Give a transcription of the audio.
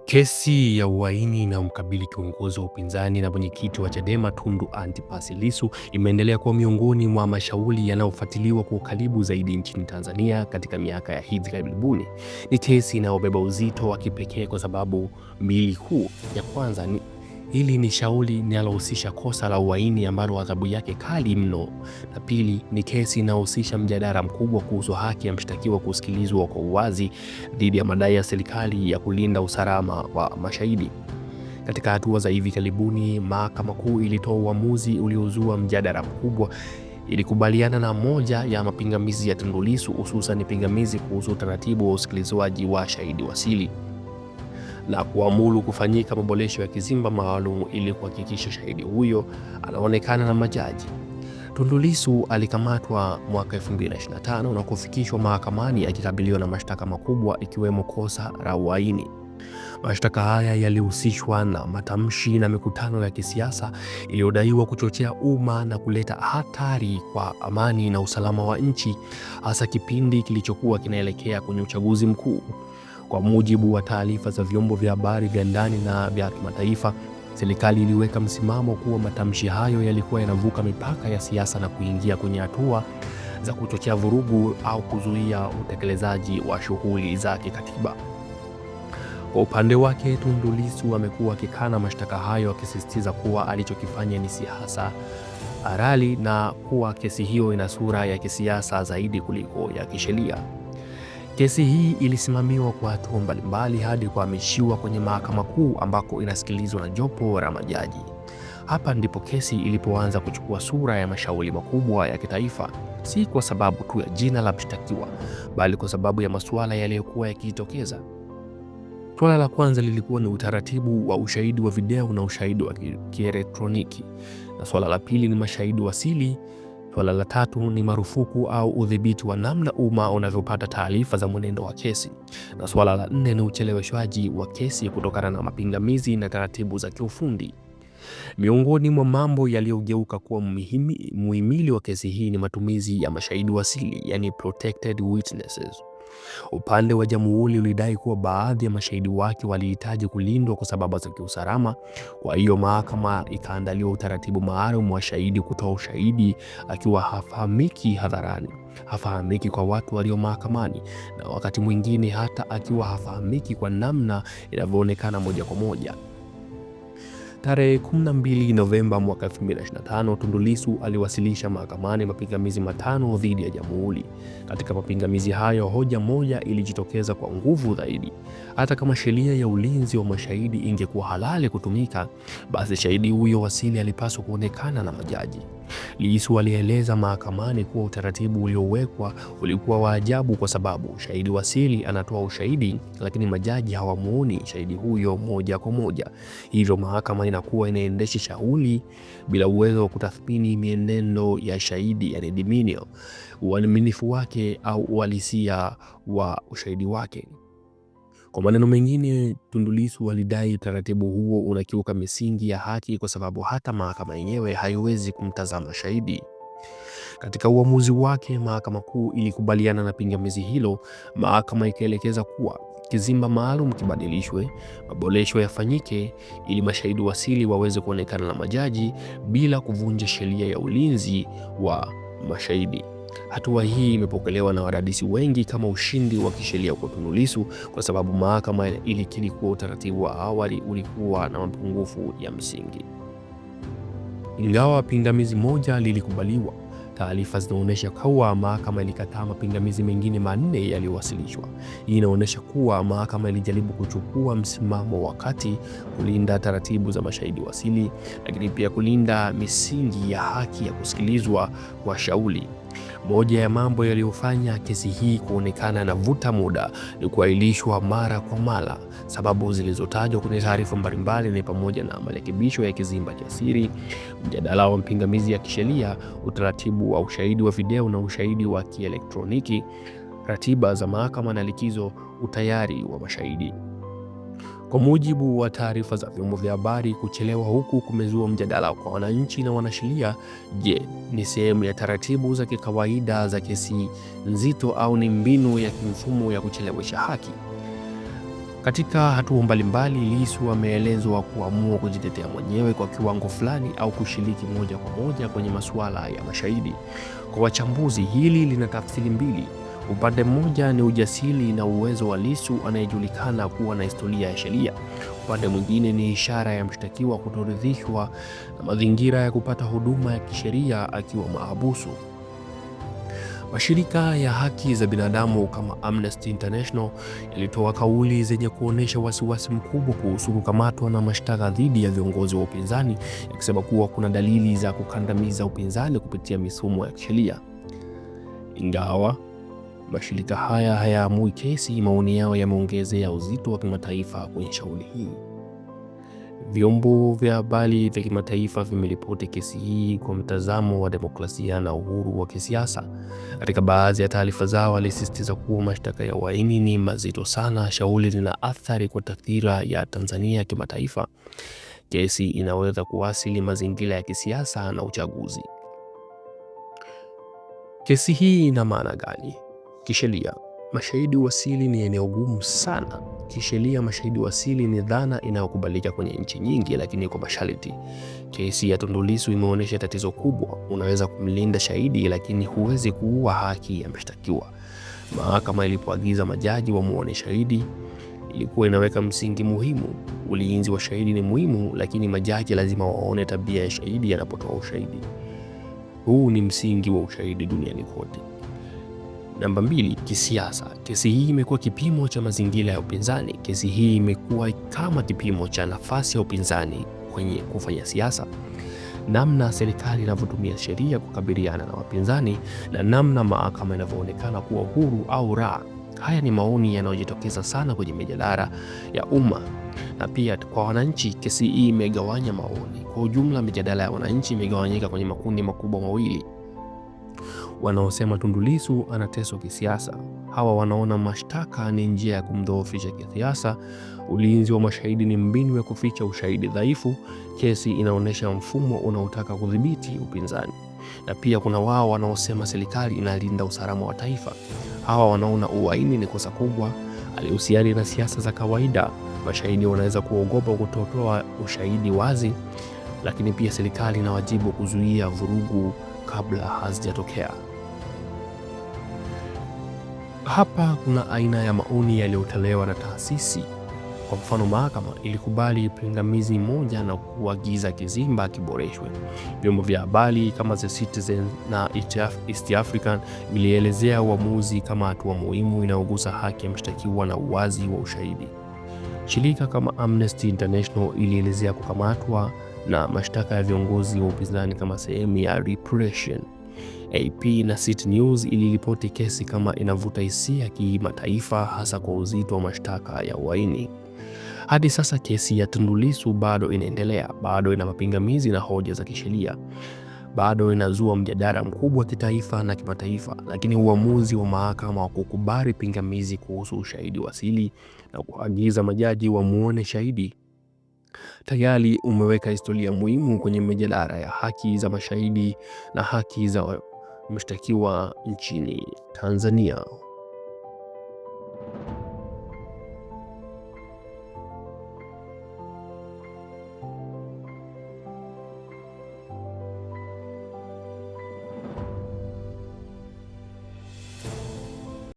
Kesi ya uhaini inayomkabili kiongozi wa upinzani na mwenyekiti wa Chadema Tundu Antipas Lissu imeendelea kuwa miongoni mwa mashauri yanayofuatiliwa kwa ukaribu zaidi nchini Tanzania katika miaka ya hivi karibuni. Ni kesi inayobeba uzito wa kipekee kwa sababu mbili kuu. Ya kwanza ni hili ni shauri linalohusisha kosa la uhaini ambalo adhabu yake kali mno. Na pili ni kesi inayohusisha mjadala mkubwa kuhusu haki ya mshtakiwa kusikilizwa kwa uwazi dhidi ya madai ya serikali ya kulinda usalama wa mashahidi. Katika hatua za hivi karibuni, Mahakama Kuu ilitoa uamuzi uliozua mjadala mkubwa. Ilikubaliana na moja ya mapingamizi ya Tundu Lissu, hususan pingamizi kuhusu utaratibu wa usikilizwaji wa shahidi wasili na kuamuru kufanyika maboresho ya kizimba maalum ili kuhakikisha shahidi huyo anaonekana na majaji. Tundu Lissu alikamatwa mwaka 2025 na kufikishwa mahakamani akikabiliwa na mashtaka makubwa ikiwemo kosa la uhaini. Mashtaka haya yalihusishwa na matamshi na mikutano ya kisiasa iliyodaiwa kuchochea umma na kuleta hatari kwa amani na usalama wa nchi, hasa kipindi kilichokuwa kinaelekea kwenye uchaguzi mkuu. Kwa mujibu wa taarifa za vyombo vya habari vya ndani na vya kimataifa, serikali iliweka msimamo kuwa matamshi hayo yalikuwa yanavuka mipaka ya siasa na kuingia kwenye hatua za kuchochea vurugu au kuzuia utekelezaji wa shughuli za kikatiba. Kwa upande wake, Tundu Lissu amekuwa akikana mashtaka hayo, akisisitiza kuwa alichokifanya ni siasa halali na kuwa kesi hiyo ina sura ya kisiasa zaidi kuliko ya kisheria. Kesi hii ilisimamiwa kwa hatua mbalimbali hadi kuhamishiwa kwenye Mahakama Kuu ambako inasikilizwa na jopo la majaji. Hapa ndipo kesi ilipoanza kuchukua sura ya mashauri makubwa ya kitaifa, si kwa sababu tu ya jina la mshtakiwa, bali kwa sababu ya masuala yaliyokuwa yakijitokeza. Suala la kwanza lilikuwa ni utaratibu wa ushahidi wa video na ushahidi wa kielektroniki, na suala la pili ni mashahidi wasili. Suala la tatu ni marufuku au udhibiti wa namna umma unavyopata taarifa za mwenendo wa kesi, na suala la nne ni ucheleweshwaji wa kesi kutokana na mapingamizi na taratibu za kiufundi. Miongoni mwa mambo yaliyogeuka kuwa muhimili wa kesi hii ni matumizi ya mashahidi wasili, yani protected witnesses. Upande wa jamhuri ulidai kuwa baadhi ya mashahidi wake walihitaji kulindwa kwa sababu za kiusalama. Kwa hiyo mahakama ikaandaliwa utaratibu maalum wa shahidi kutoa ushahidi akiwa hafahamiki hadharani, hafahamiki kwa watu walio mahakamani, na wakati mwingine hata akiwa hafahamiki kwa namna inavyoonekana moja kwa moja. Tarehe 12 Novemba mwaka 2025, Tundu Lissu aliwasilisha mahakamani mapingamizi matano dhidi ya jamhuri. Katika mapingamizi hayo, hoja moja ilijitokeza kwa nguvu zaidi. Hata kama sheria ya ulinzi wa mashahidi ingekuwa halali kutumika, basi shahidi huyo wasili alipaswa kuonekana na majaji. Lissu alieleza mahakamani kuwa utaratibu uliowekwa ulikuwa wa ajabu kwa sababu shahidi wasili anatoa ushahidi, lakini majaji hawamuoni shahidi huyo moja kwa moja. Hivyo mahakama inakuwa inaendesha shauri bila uwezo wa kutathmini mienendo ya shahidi, yani demeanor, uaminifu wake au uhalisia wa ushahidi wake. Kwa maneno mengine, Tundu Lissu alidai utaratibu huo unakiuka misingi ya haki kwa sababu hata mahakama yenyewe haiwezi kumtazama shahidi. Katika uamuzi wake, Mahakama Kuu ilikubaliana na pingamizi hilo. Mahakama ikaelekeza kuwa kizimba maalum kibadilishwe, maboresho yafanyike ili mashahidi wasili waweze kuonekana na majaji bila kuvunja sheria ya ulinzi wa mashahidi. Hatua hii imepokelewa na wadadisi wengi kama ushindi wa kisheria kwa Tundu Lissu kwa sababu mahakama ilikiri kuwa utaratibu wa awali ulikuwa na mapungufu ya msingi. Ingawa pingamizi moja lilikubaliwa, taarifa zinaonyesha kuwa mahakama ilikataa mapingamizi mengine manne yaliyowasilishwa. Hii inaonyesha kuwa mahakama ilijaribu kuchukua msimamo wakati kulinda taratibu za mashahidi wasili, lakini pia kulinda misingi ya haki ya kusikilizwa kwa shauri. Moja ya mambo yaliyofanya kesi hii kuonekana na vuta muda ni kuahirishwa mara kwa mara. Sababu zilizotajwa kwenye taarifa mbalimbali ni pamoja na marekebisho ya kizimba cha siri, mjadala wa mapingamizi ya kisheria, utaratibu wa ushahidi wa video na ushahidi wa kielektroniki, ratiba za mahakama na likizo utayari wa mashahidi. Kwa mujibu wa taarifa za vyombo vya habari, kuchelewa huku kumezua mjadala kwa wananchi na wanasheria. Je, ni sehemu ya taratibu za kikawaida za kesi nzito au ni mbinu ya kimfumo ya kuchelewesha haki? Katika hatua mbalimbali, Lissu ameelezwa kuamua kujitetea mwenyewe kwa kiwango fulani au kushiriki moja kwa moja kwenye masuala ya mashahidi. Kwa wachambuzi, hili lina tafsiri mbili. Upande mmoja ni ujasiri na uwezo wa Lissu anayejulikana kuwa na historia ya sheria. Upande mwingine ni ishara ya mshtakiwa kutoridhishwa na mazingira ya kupata huduma ya kisheria akiwa mahabusu. Mashirika ya haki za binadamu kama Amnesty International yalitoa kauli zenye kuonesha wasiwasi mkubwa kuhusu kukamatwa na mashtaka dhidi ya viongozi wa upinzani, yakisema kuwa kuna dalili za kukandamiza upinzani kupitia mifumo ya kisheria. Ingawa mashirika haya hayaamui kesi, maoni yao yameongezea uzito wa kimataifa kwenye shauri hii. Vyombo vya habari vya kimataifa vimeripoti kesi hii kwa mtazamo wa demokrasia na uhuru wa kisiasa. Katika baadhi ya taarifa zao, walisisitiza kuwa mashtaka ya uhaini ni mazito sana, shauri lina athari kwa taswira ya Tanzania kimataifa. Kesi inaweza kuathiri mazingira ya kisiasa na uchaguzi. Kesi hii ina maana gani? Kisheria, mashahidi wasili ni eneo gumu sana. Kisheria, mashahidi wasili ni dhana inayokubalika kwenye nchi nyingi, lakini kwa masharti. Kesi ya Tundu Lissu imeonyesha tatizo kubwa. Unaweza kumlinda shahidi, lakini huwezi kuua haki ya mshtakiwa. Mahakama ilipoagiza majaji wamuone shahidi, ilikuwa inaweka msingi muhimu. Ulinzi wa shahidi ni muhimu, lakini majaji lazima waone tabia ya shahidi anapotoa ushahidi. Huu ni msingi wa ushahidi duniani kote. Namba 2, kisiasa. Kesi hii imekuwa kipimo cha mazingira ya upinzani. Kesi hii imekuwa kama kipimo cha nafasi ya upinzani kwenye kufanya siasa, namna serikali inavyotumia sheria kukabiliana na wapinzani, na namna mahakama inavyoonekana kuwa huru au la. Haya ni maoni yanayojitokeza sana kwenye mijadala ya umma na pia kwa wananchi. Kesi hii imegawanya maoni. Kwa ujumla, mijadala ya wananchi imegawanyika kwenye makundi makubwa mawili. Wanaosema Tundu Lissu anateswa kisiasa. Hawa wanaona mashtaka ni njia ya kumdhoofisha kisiasa. Ulinzi wa mashahidi ni mbinu ya kuficha ushahidi dhaifu. Kesi inaonyesha mfumo unaotaka kudhibiti upinzani. Na pia kuna wao wanaosema serikali inalinda usalama wa taifa. Hawa wanaona uhaini ni kosa kubwa, alihusiana na siasa za kawaida. Mashahidi wanaweza kuogopa kutotoa ushahidi wazi, lakini pia serikali ina wajibu kuzuia vurugu kabla hazijatokea. Hapa kuna aina ya maoni yaliyotolewa na taasisi. Kwa mfano, mahakama ilikubali pingamizi moja na kuagiza kizimba kiboreshwe. Vyombo vya habari kama The Citizen na East African vilielezea uamuzi kama hatua muhimu inayogusa haki ya mshtakiwa na uwazi wa ushahidi. Shirika kama Amnesty International ilielezea kukamatwa na mashtaka ya viongozi wa upinzani kama sehemu ya repression. AP na City News iliripoti kesi kama inavuta hisia kimataifa, hasa kwa uzito wa mashtaka ya uhaini. Hadi sasa kesi ya Tundu Lissu bado inaendelea, bado ina mapingamizi na hoja za kisheria, bado inazua mjadala mkubwa kitaifa na kimataifa. Lakini uamuzi wa mahakama wa kukubali pingamizi kuhusu ushahidi wasili na kuagiza majaji wamuone shahidi tayari umeweka historia muhimu kwenye mjadala ya haki za mashahidi na haki za mshtakiwa nchini Tanzania.